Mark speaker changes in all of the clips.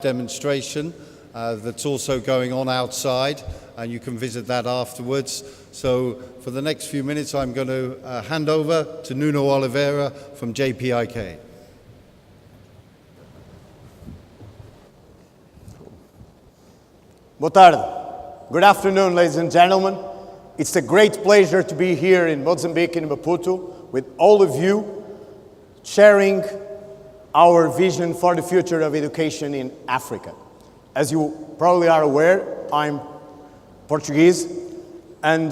Speaker 1: demonstration that's also going on outside, and you can visit that afterwards. So for the next few minutes, I'm going to hand over to Nuno Oliveira from JPIK.
Speaker 2: Boa tarde. Good afternoon, ladies and gentlemen. It's a great pleasure to be here in Mozambique, in Maputo, with all of you, sharing our vision for the future of education in Africa. As you probably are aware, I'm Portuguese, and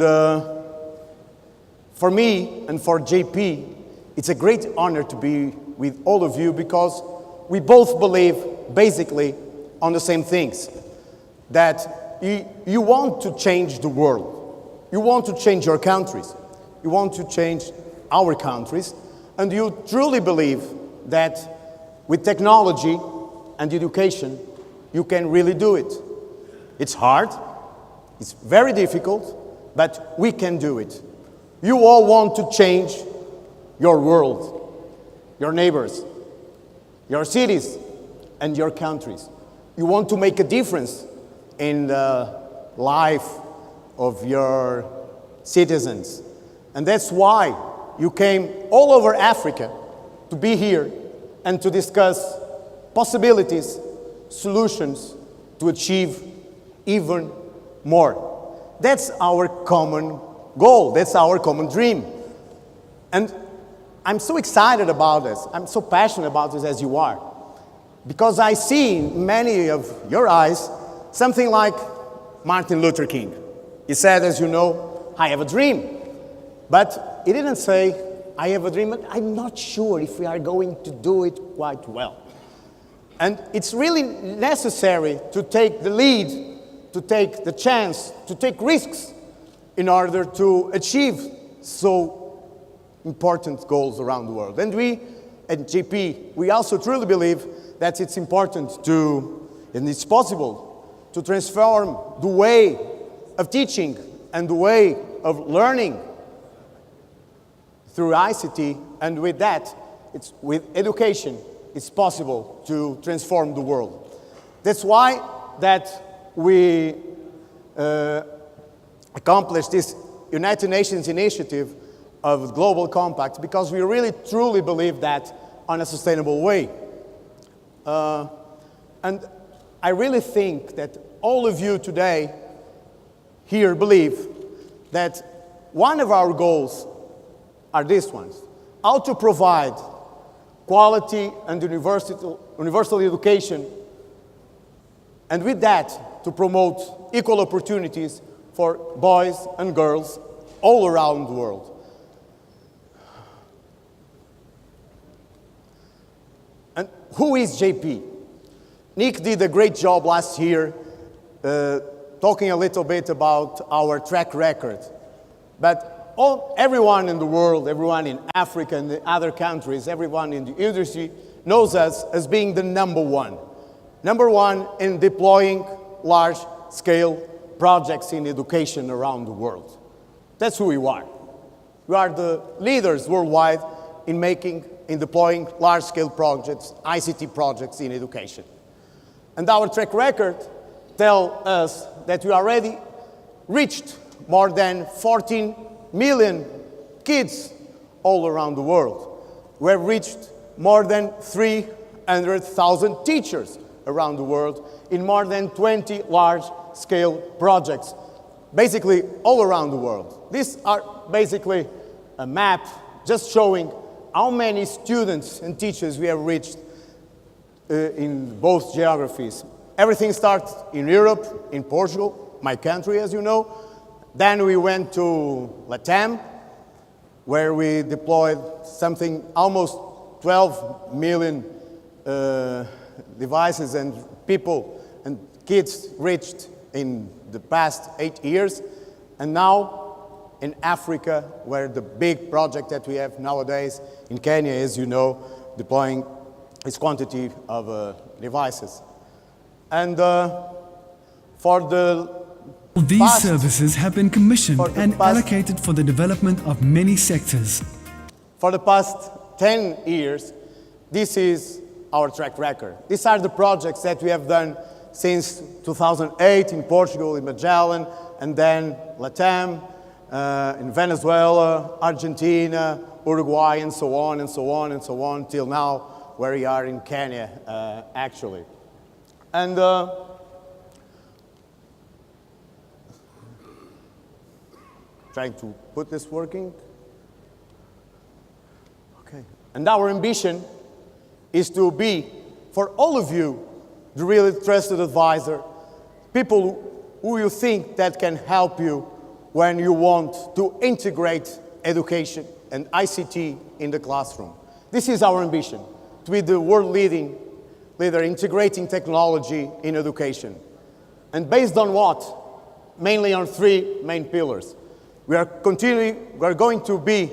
Speaker 2: for me and for JP, it's a great honor to be with all of you because we both believe basically on the same things. That you want to change the world. You want to change your countries. You want to change our countries. And you truly believe that with technology and education, you can really do it. It's hard. It's very difficult, but we can do it. You all want to change your world, your neighbors, your cities, and your countries. You want to make a difference in the life of your citizens. And that's why you came all over Africa to be here and to discuss possibilities, solutions to achieve even more. That's our common goal. That's our common dream. And I'm so excited about this. I'm so passionate about this as you are. Because I see in many of your eyes something like Martin Luther King. He said, as you know, I have a dream. But he didn't say, I have a dream, but I'm not sure if we are going to do it quite well. And it's really necessary to take the lead, to take the chance, to take risks in order to achieve so important goals around the world. And we, at JP, we also truly believe that it's important to, and it's possible, to transform the way of teaching and the way of learning through ICT, and with that, with education, it's possible to transform the world. That's why that we accomplished this United Nations initiative of Global Compact, because we really truly believe that on a sustainable way. And I really think that all of you today here believe that one of our goals are these ones: how to provide quality and universal education, and with that, to promote equal opportunities for boys and girls all around the world. And who is JP? Nick did a great job last year talking a little bit about our track record. But everyone in the world, everyone in Africa and the other countries, everyone in the industry knows us as being the number one. Number one in deploying large-scale projects in education around the world. That's who we are. We are the leaders worldwide in deploying large-scale projects, ICT projects in education. And our track record tells us that we already reached more than 14 million kids all around the world. We have reached more than 300,000 teachers around the world in more than 20 large-scale projects, basically all around the world. These are basically a map just showing how many students and teachers we have reached in both geographies. Everything starts in Europe, in Portugal, my country, as you know. Then we went to Latam, where we deployed something almost 12 million devices and people and kids reached in the past 8 years. And now in Africa, where the big project that we have nowadays in Kenya, as you know, deploying this quantity of devices. And for the
Speaker 3: These services have been commissioned and allocated for the development of many sectors.
Speaker 2: For the past 10 years, this is our track record. These are the projects that we have done since 2008 in Portugal, in Magellan, and then Latam, in Venezuela, Argentina, Uruguay, and so on, and so on, and so on, till now, where we are in Kenya, actually. And trying to put this working. Okay. And our ambition is to be, for all of you, the really trusted advisor, people who you think that can help you when you want to integrate education and ICT in the classroom. This is our ambition, to be the world leader integrating technology in education. And based on what? Mainly on three main pillars. We are going to be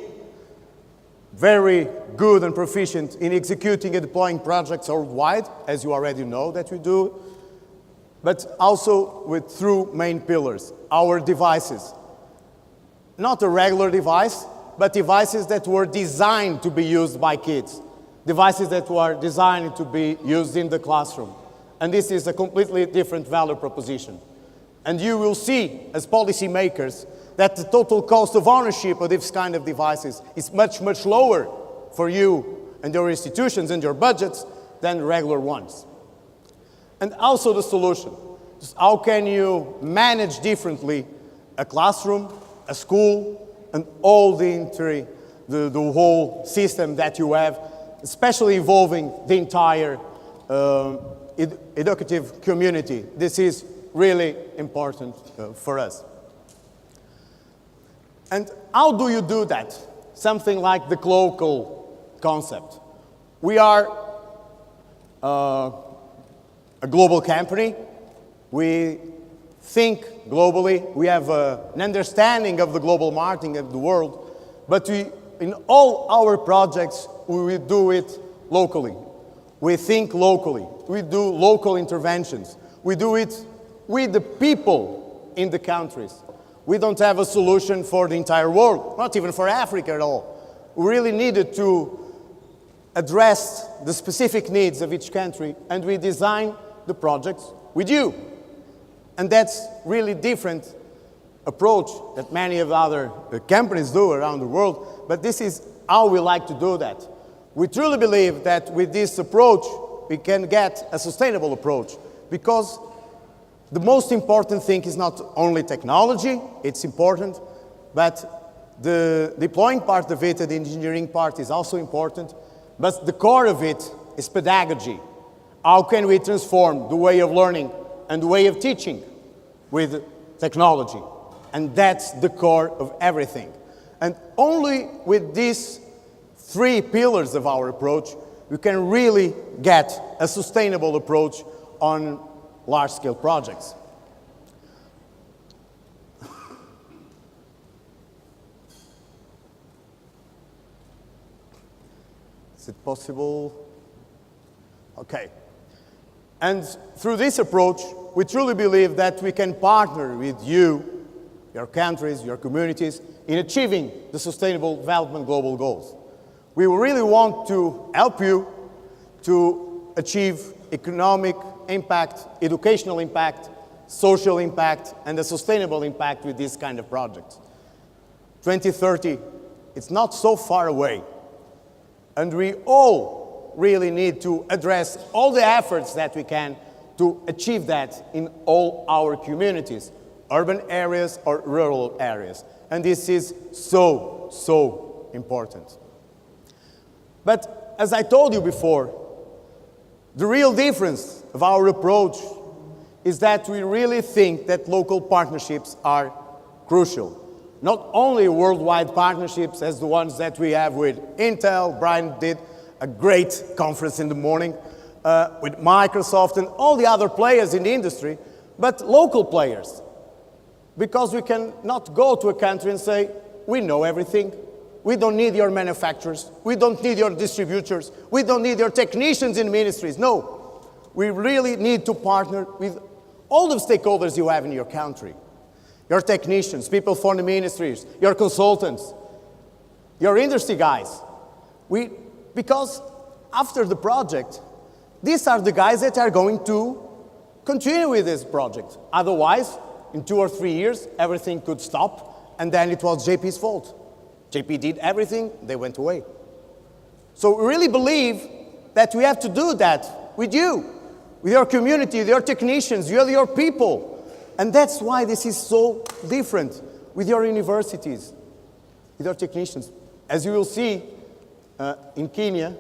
Speaker 2: very good and proficient in executing and deploying projects worldwide, as you already know that we do, but also with through main pillars, our devices. Not a regular device, but devices that were designed to be used by kids, devices that were designed to be used in the classroom. And this is a completely different value proposition. And you will see, as policymakers, that the total cost of ownership of this kind of devices is much, much lower for you and your institutions and your budgets than regular ones. And also the solution. How can you manage differently a classroom, a school, and all the whole system that you have, especially involving the entire educative community. This is really important for us. And how do you do that? Something like the local concept. We are a global company. We think globally. We have an understanding of the global marketing of the world. But in all our projects, we do it locally. We think locally. We do local interventions. We do it with the people in the countries. We don't have a solution for the entire world, not even for Africa at all. We really needed to address the specific needs of each country, and we design the projects with you. And that's really different approach that many of other companies do around the world, but this is how we like to do that. We truly believe that with this approach, we can get a sustainable approach, because the most important thing is not only technology, it's important, but the deploying part of it and the engineering part is also important, but the core of it is pedagogy. How can we transform the way of learning and the way of teaching with technology? And that's the core of everything. And only with these three pillars of our approach, we can really get a sustainable approach on large-scale projects. Is it possible? Okay. And through this approach, we truly believe that we can partner with you, your countries, your communities, in achieving the Sustainable Development Global Goals. We really want to help you to achieve economic impact, educational impact, social impact, and a sustainable impact with this kind of projects. 2030, it's not so far away. And we all really need to address all the efforts that we can to achieve that in all our communities, urban areas or rural areas. And this is so, so important. But as I told you before, the real difference of our approach is that we really think that local partnerships are crucial. Not only worldwide partnerships as the ones that we have with Intel. Brian did a great conference in the morning with Microsoft and all the other players in the industry, but local players. Because we cannot go to a country and say, we know everything. We don't need your manufacturers. We don't need your distributors. We don't need your technicians in ministries. No, we really need to partner with all the stakeholders you have in your country. Your technicians, people from the ministries, your consultants, your industry guys. Because after the project, these are the guys that are going to continue with this project. Otherwise, in 2 or 3 years, everything could stop, and then it was JP's fault. JP did everything, they went away. So we really believe that we have to do that with you, with your community, with your technicians, with your people. And that's why this is so different with your universities, with your technicians. As you will see in Kenya,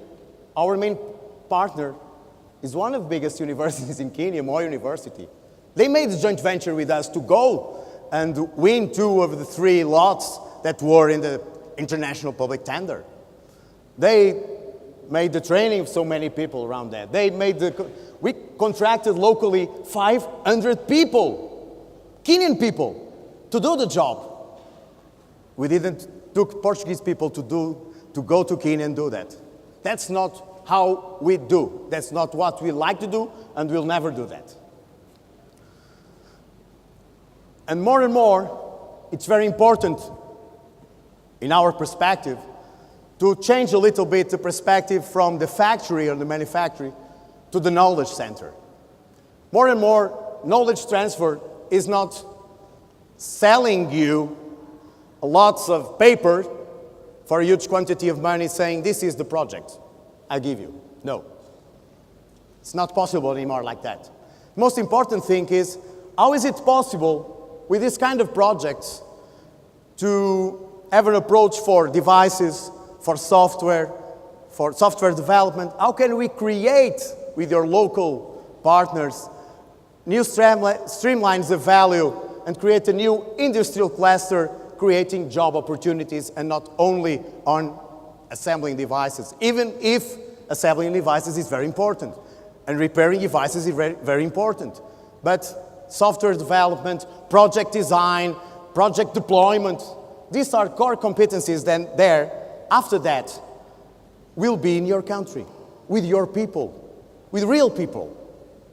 Speaker 2: our main partner is one of the biggest universities in Kenya, Moi University. They made a joint venture with us to go and win 2 of the 3 lots that were in the international public tender. They made the training of so many people around that. We contracted locally 500 people, Kenyan people, to do the job. We didn't took Portuguese people to go to Kenya and do that. That's not how we do. That's not what we like to do, and we'll never do that. And more, it's very important, in our perspective, to change a little bit the perspective from the factory or the manufacturing to the knowledge center. More and more, knowledge transfer is not selling you lots of paper for a huge quantity of money saying, this is the project I give you. No. It's not possible anymore like that. The most important thing is, how is it possible with this kind of projects to have an approach for devices, for software development? How can we create with your local partners new streamlines of value and create a new industrial cluster, creating job opportunities and not only on assembling devices, even if assembling devices is very important and repairing devices is very, very important. But software development, project design, project deployment, these are core competencies then there. After that, will be in your country, with your people, with real people,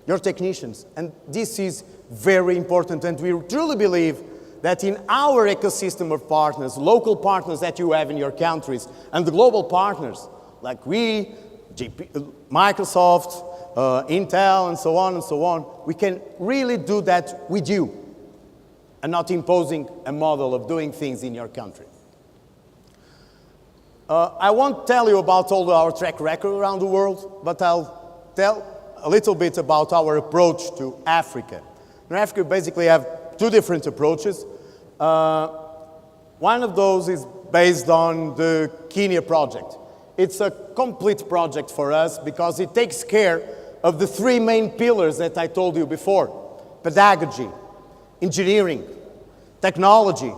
Speaker 2: your technicians. And this is very important, and we truly believe that in our ecosystem of partners, local partners that you have in your countries, and the global partners, like we, Microsoft, Intel, and so on, we can really do that with you, and not imposing a model of doing things in your country. I won't tell you about all our track record around the world, but I'll tell a little bit about our approach to Africa. In Africa, we basically have 2 different approaches. One of those is based on the Kenya project. It's a complete project for us because it takes care of the 3 main pillars that I told you before: pedagogy, engineering, technology.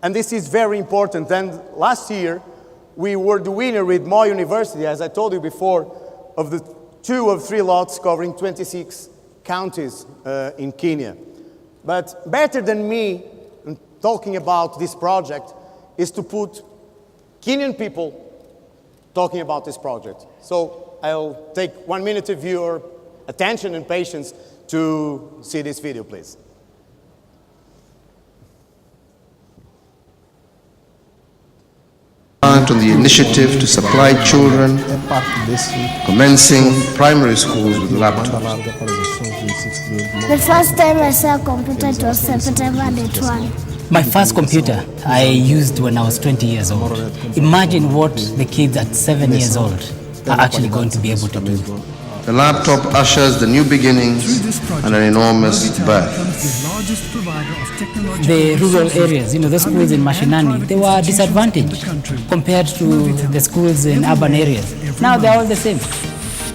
Speaker 2: And this is very important. And last year, we were the winner with Moi University, as I told you before, of the 2 of 3 lots covering 26 counties in Kenya. But better than me talking about this project is to put Kenyan people talking about this project. So I'll take 1 minute of your attention and patience to see this video, please.
Speaker 4: On the initiative to supply children commencing primary schools with laptops.
Speaker 5: The first time I saw a computer, it was September 1.
Speaker 6: My first computer I used when I was 20 years old. Imagine what the kids at 7 years old are actually going to be able to do.
Speaker 4: The laptop ushers the new beginnings and an enormous birth.
Speaker 6: The rural areas, the schools in Mashinani, they were disadvantaged compared to the schools in urban areas. Now they're all the same.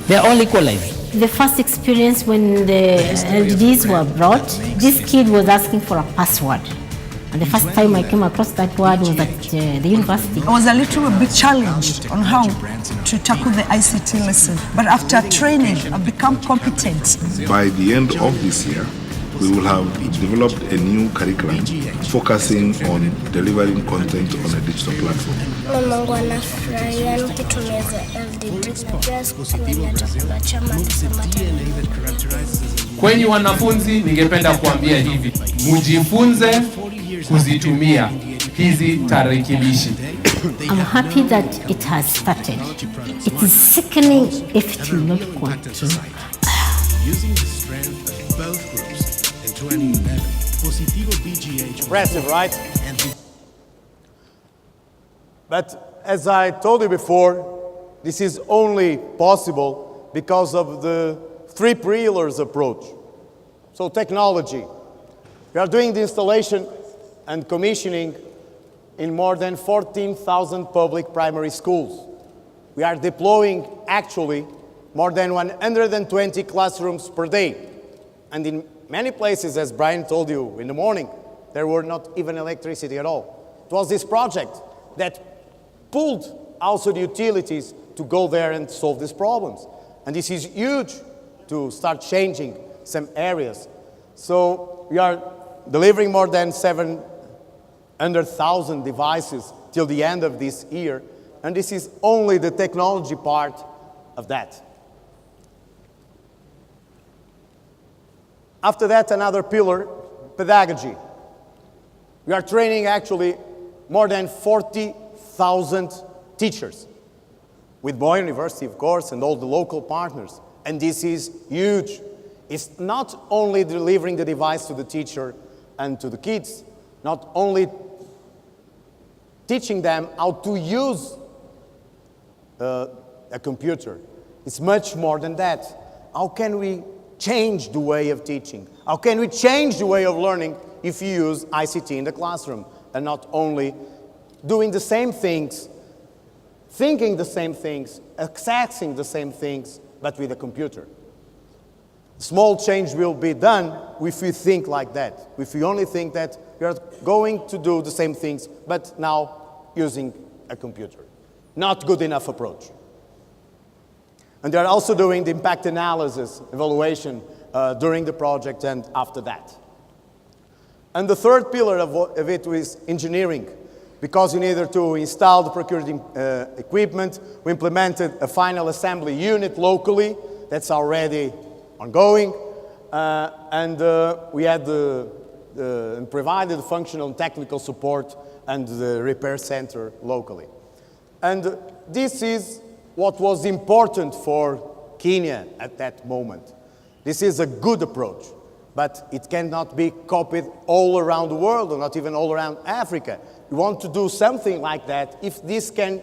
Speaker 6: They're all equalized.
Speaker 5: The first experience when the LGDs were brought, this kid was asking for a password. And the first time I came across that word was at the university.
Speaker 7: I was a little bit challenged on how to tackle the ICT lesson. But after training, I've become competent.
Speaker 8: By the end of this year, we will have developed a new curriculum focusing on delivering content on a digital platform.
Speaker 5: Mamangu anafurahia nikitumeza LDD na pia kukunywa chakula cha
Speaker 9: Kwenye wanafunzi ningependa kuambia hivi, mujifunze kuzitumia. hizi tarakilishi.
Speaker 5: I'm happy that it has started. It is sickening if it will not continue.
Speaker 10: Using the strength of both groups in 2011, Positivo BGH.
Speaker 2: Impressive, right? But as I told you before, this is only possible because of the three pillars approach. So technology. We are doing the installation and commissioning in more than 14,000 public primary schools. We are deploying actually more than 120 classrooms per day. And in many places, as Brian told you in the morning, there were not even electricity at all. It was this project that pulled also the utilities to go there and solve these problems. And this is huge to start changing some areas. So we are delivering more than 700,000 devices till the end of this year. And this is only the technology part of that. After that, another pillar, pedagogy. We are training actually more than 40,000 teachers with Boy University, of course, and all the local partners. And this is huge. It's not only delivering the device to the teacher and to the kids, not only teaching them how to use a computer. It's much more than that. How can we change the way of teaching? How can we change the way of learning if you use ICT in the classroom and not only doing the same things, thinking the same things, accessing the same things, but with a computer? Small change will be done if we think like that. If we only think that we are going to do the same things, but now using a computer. Not good enough approach. And they are also doing the impact analysis, evaluation during the project and after that. And the third pillar of it is engineering, because we needed to install the procured equipment. We implemented a final assembly unit locally that's already ongoing, and we had provided functional and technical support and the repair center locally. And this is what was important for Kenya at that moment. This is a good approach, but it cannot be copied all around the world, or not even all around Africa. You want to do something like that if this can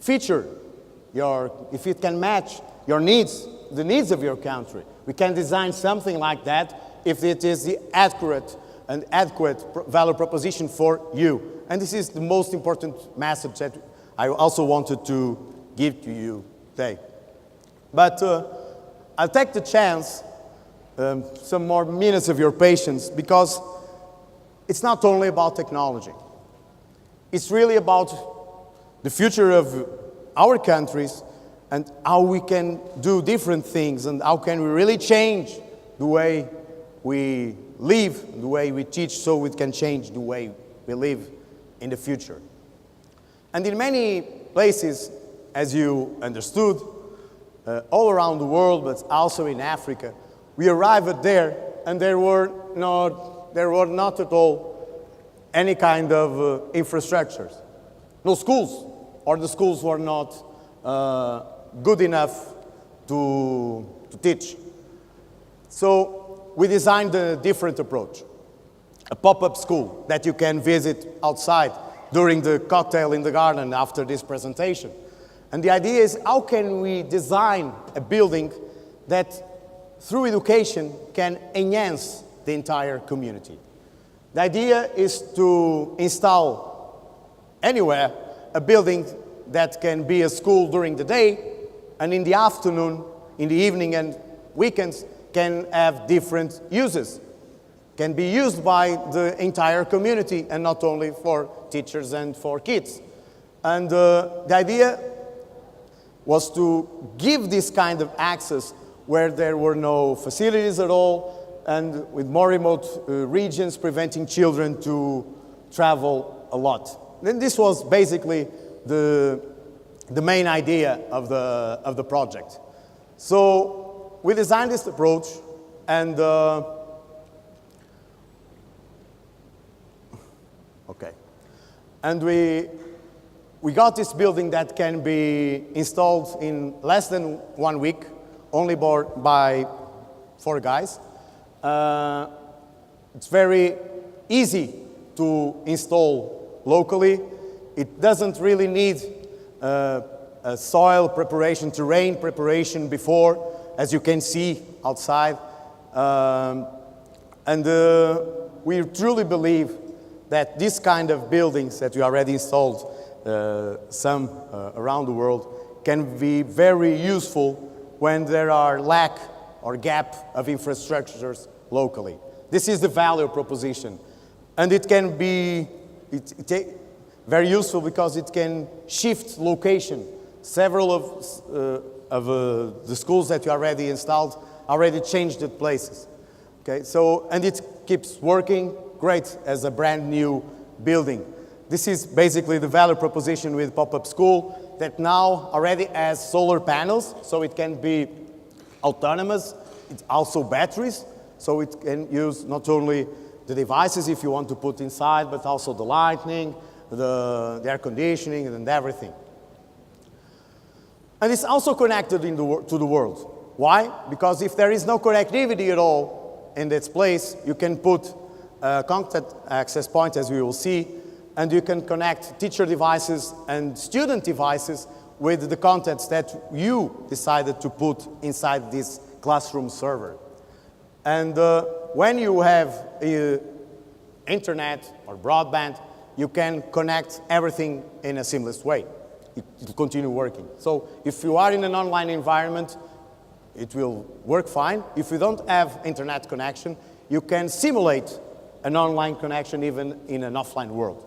Speaker 2: feature if it can match your needs, the needs of your country. We can design something like that if it is the accurate and adequate value proposition for you. And this is the most important message that I also wanted to give to you today. But I'll take the chance, some more minutes of your patience, because it's not only about technology. It's really about the future of our countries and how we can do different things and how can we really change the way we live, the way we teach, so we can change the way we live in the future. And in many places, as you understood, all around the world, but also in Africa, we arrived there and there were not at all any kind of infrastructures. No schools, or the schools were not good enough to teach. So we designed a different approach, a pop-up school that you can visit outside during the cocktail in the garden after this presentation. And the idea is, how can we design a building that through education can enhance the entire community? The idea is to install anywhere a building that can be a school during the day, and in the afternoon, in the evening and weekends can have different uses. Can be used by the entire community and not only for teachers and for kids. And the idea was to give this kind of access where there were no facilities at all and with more remote regions, preventing children to travel a lot. Then this was basically the main idea of the project. So we designed this approach, and And we got this building that can be installed in less than 1 week, only by 4 guys. It's very easy to install locally. It doesn't really need a soil preparation, terrain preparation before, as you can see outside. We truly believe that this kind of buildings that we already installed, some around the world, can be very useful when there are lack or gap of infrastructures locally. This is the value proposition. And it can be very useful because it can shift location. Several of the schools that you already installed already changed the places. Okay, so, and it keeps working great as a brand new building. This is basically the value proposition with pop-up school that now already has solar panels, so it can be autonomous. It's also batteries, so it can use not only the devices if you want to put inside, but also the lighting, the air conditioning, and everything. And it's also connected to the world. Why? Because if there is no connectivity at all in its place, you can put a contact access point, as we will see, and you can connect teacher devices and student devices with the contents that you decided to put inside this classroom server. And when you have internet or broadband, you can connect everything in a seamless way. It will continue working. So if you are in an online environment, it will work fine. If you don't have internet connection, you can simulate an online connection even in an offline world.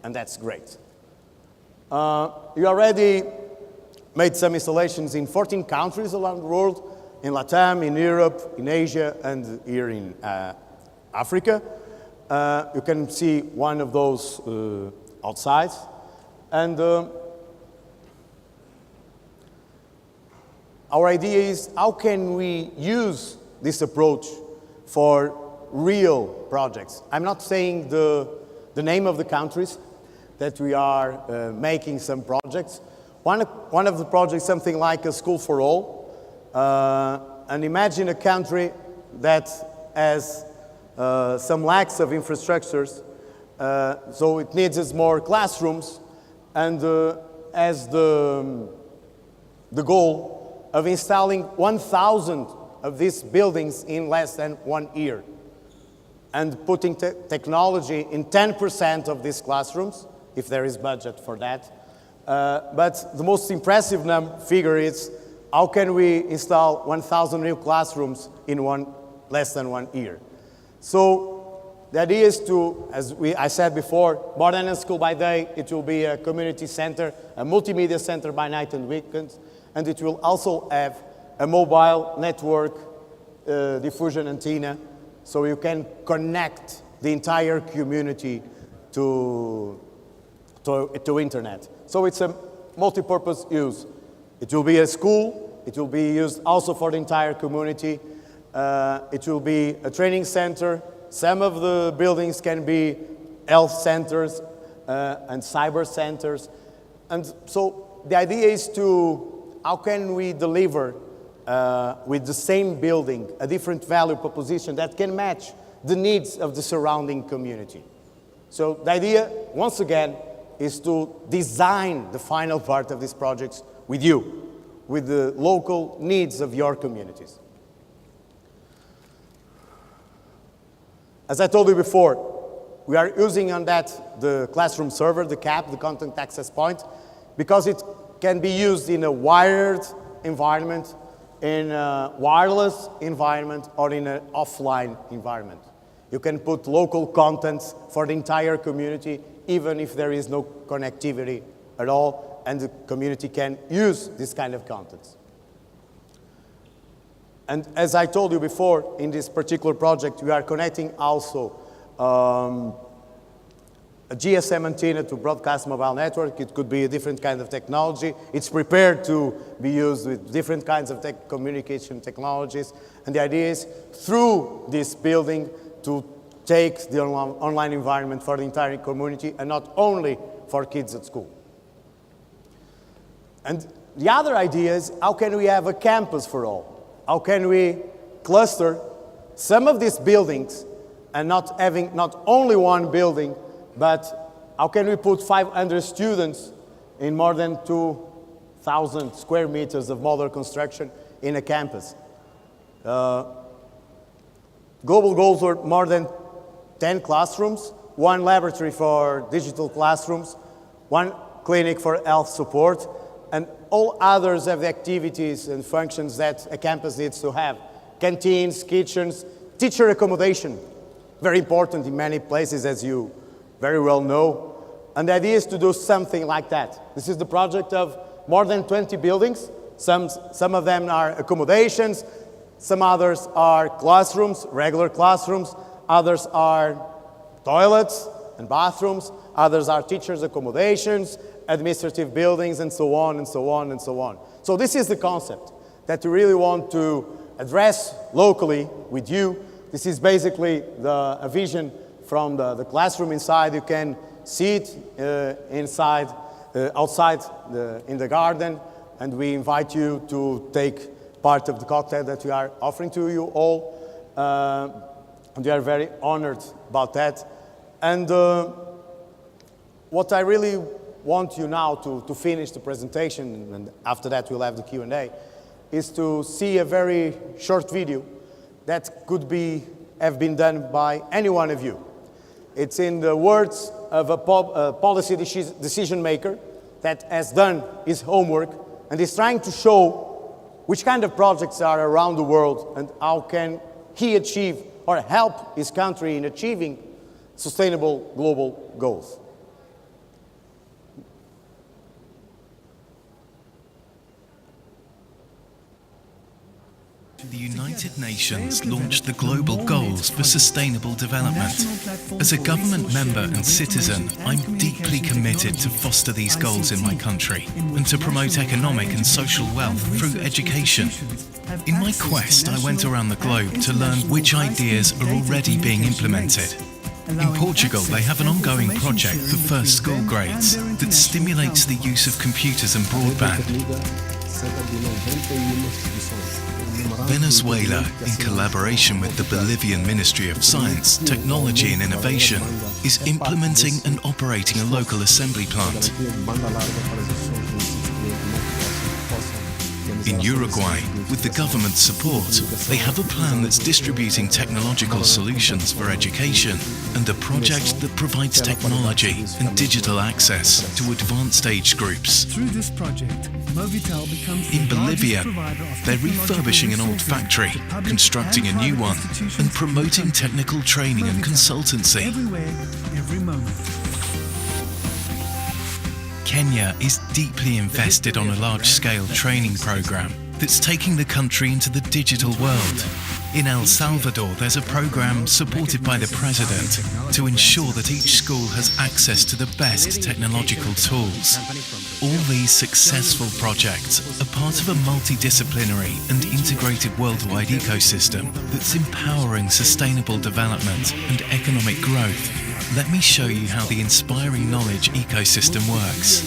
Speaker 2: And that's great. You already made some installations in 14 countries around the world, in Latam, in Europe, in Asia, and here in Africa. You can see one of those outside. And our idea is, how can we use this approach for real projects? I'm not saying the name of the countries that we are making some projects. One of the projects, something like a school for all. And imagine a country that has some lacks of infrastructures, so it needs more classrooms, and has the goal of installing 1,000 of these buildings in less than 1 year, and putting technology in 10% of these classrooms, if there is budget for that. But the most impressive figure is, how can we install 1,000 new classrooms in less than 1 year? So the idea is to, as I said before, more than a school by day, it will be a community center, a multimedia center by night and weekends, and it will also have a mobile network diffusion antenna, so you can connect the entire community to internet. So it's a multi-purpose use. It will be a school, it will be used also for the entire community. It will be a training center. Some of the buildings can be health centers and cyber centers. And so the idea is how can we deliver with the same building a different value proposition that can match the needs of the surrounding community. So the idea, once again, is to design the final part of these projects with you, with the local needs of your communities. As I told you before, we are using on that the classroom server, the CAP, the content access point, because it can be used in a wired environment, in a wireless environment, or in an offline environment. You can put local contents for the entire community, even if there is no connectivity at all, and the community can use this kind of contents. And as I told you before, in this particular project, we are connecting also a GSM antenna to broadcast mobile network. It could be a different kind of technology. It's prepared to be used with different kinds of communication technologies. And the idea is, through this building, to take the online environment for the entire community, and not only for kids at school. And the other idea is, how can we have a campus for all? How can we cluster some of these buildings and not having not only one building, but how can we put 500 students in more than 2,000 square meters of modern construction in a campus? Global goals were more than 10 classrooms, 1 laboratory for digital classrooms, 1 clinic for health support, and all others have the activities and functions that a campus needs to have. Canteens, kitchens, teacher accommodation, very important in many places, as you very well know. And the idea is to do something like that. This is the project of more than 20 buildings. Some of them are accommodations, some others are classrooms, regular classrooms, others are toilets and bathrooms, others are teachers' accommodations, administrative buildings, and so on, and so on, and so on. So this is the concept that we really want to address locally with you. This is basically a vision from the classroom inside. You can see it inside, outside in the garden, and we invite you to take part of the cocktail that we are offering to you all. And we are very honored about that. And what I really want you now to finish the presentation, and after that we'll have the Q&A, is to see a very short video that could have been done by any one of you. It's in the words of a policy decision maker that has done his homework and is trying to show which kind of projects are around the world and how can he achieve or help his country in achieving sustainable global goals.
Speaker 9: The United Nations launched the Global Goals for Sustainable Development. As a government member and citizen, I'm deeply committed to foster these goals in my country and to promote economic and social wealth through education. In my quest, I went around the globe to learn which ideas are already being implemented. In Portugal, they have an ongoing project for first school grades that stimulates the use of computers and broadband. Venezuela, in collaboration with the Bolivian Ministry of Science, Technology and Innovation, is implementing and operating a local assembly plant. In Uruguay, with the government's support, they have a plan that's distributing technological solutions for education and a project that provides technology and digital access to advanced age groups.
Speaker 3: Through this project, Movitel becomes
Speaker 9: In Bolivia, they're refurbishing an old factory, constructing a new one, and promoting technical training and consultancy.
Speaker 3: Everywhere, every moment.
Speaker 9: Kenya is deeply invested on a large-scale training program that's taking the country into the digital world. In El Salvador, there's a program supported by the president to ensure that each school has access to the best technological tools. All these successful projects are part of a multidisciplinary and integrated worldwide ecosystem that's empowering sustainable development and economic growth. Let me show you how the inspiring knowledge ecosystem works.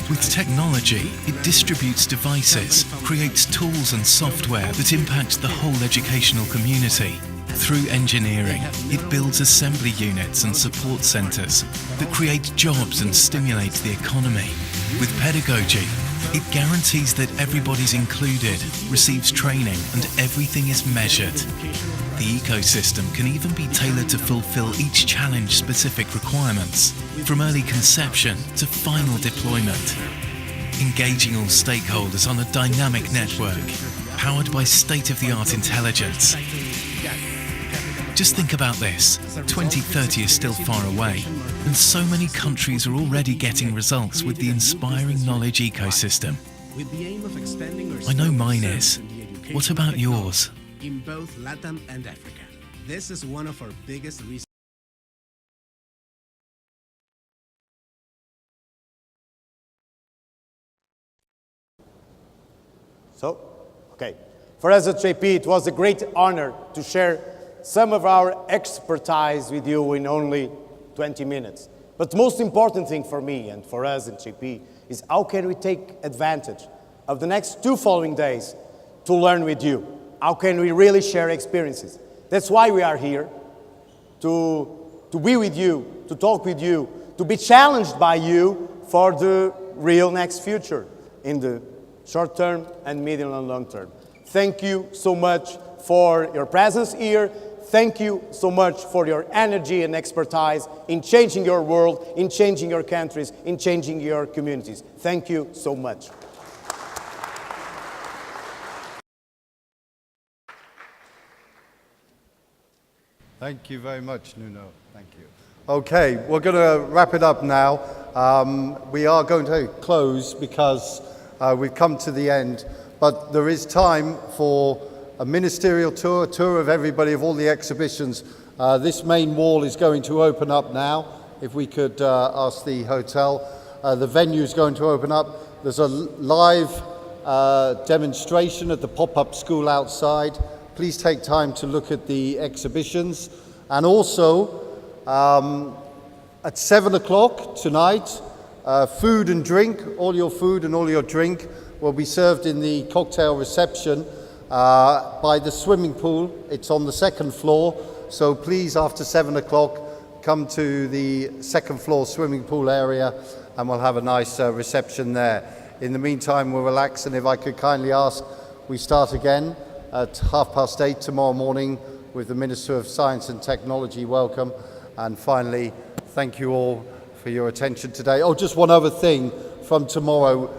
Speaker 9: With technology, it distributes devices, creates tools and software that impact the whole educational community. Through engineering, it builds assembly units and support centres that create jobs and stimulate the economy. With pedagogy, it guarantees that everybody's included, receives training, and everything is measured. The ecosystem can even be tailored to fulfill each challenge-specific requirements, from early conception to final deployment. Engaging all stakeholders on a dynamic network, powered by state-of-the-art intelligence. Just think about this, 2030 is still far away, and so many countries are already getting results with the inspiring knowledge ecosystem. I know mine is. What about yours?
Speaker 10: In both Latin and Africa. This is one of our biggest reasons.
Speaker 2: For us at JP, it was a great honor to share some of our expertise with you in only 20 minutes. But the most important thing for me and for us in JP is how can we take advantage of the next 2 following days to learn with you? How can we really share experiences? That's why we are here, to be with you, to talk with you, to be challenged by you for the real next future in the short term and medium and long term. Thank you so much for your presence here. Thank you so much for your energy and expertise in changing your world, in changing your countries, in changing your communities. Thank you so much.
Speaker 1: Thank you very much, Nuno. Thank you. Okay, we're going to wrap it up now. We are going to close because we've come to the end, but there is time for a ministerial tour, a tour of everybody, of all the exhibitions. This main wall is going to open up now. If we could ask the hotel. The venue is going to open up. There's a live demonstration at the pop-up school outside. Please take time to look at the exhibitions. And also, at 7 o'clock tonight, food and drink, all your food and all your drink will be served in the cocktail reception by the swimming pool. It's on the 2nd floor, so please, after 7 o'clock, come to the 2nd floor swimming pool area and we'll have a nice reception there. In the meantime, we'll relax, and if I could kindly ask, we start again at 8:30 tomorrow morning with the Minister of Science and Technology. Welcome. And finally, thank you all for your attention today. Oh, just one other thing. From tomorrow,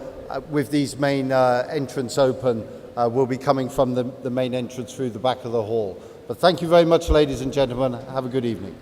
Speaker 1: with these main entrance open, we'll be coming from the main entrance through the back of the hall. But thank you very much, ladies and gentlemen. Have a good evening.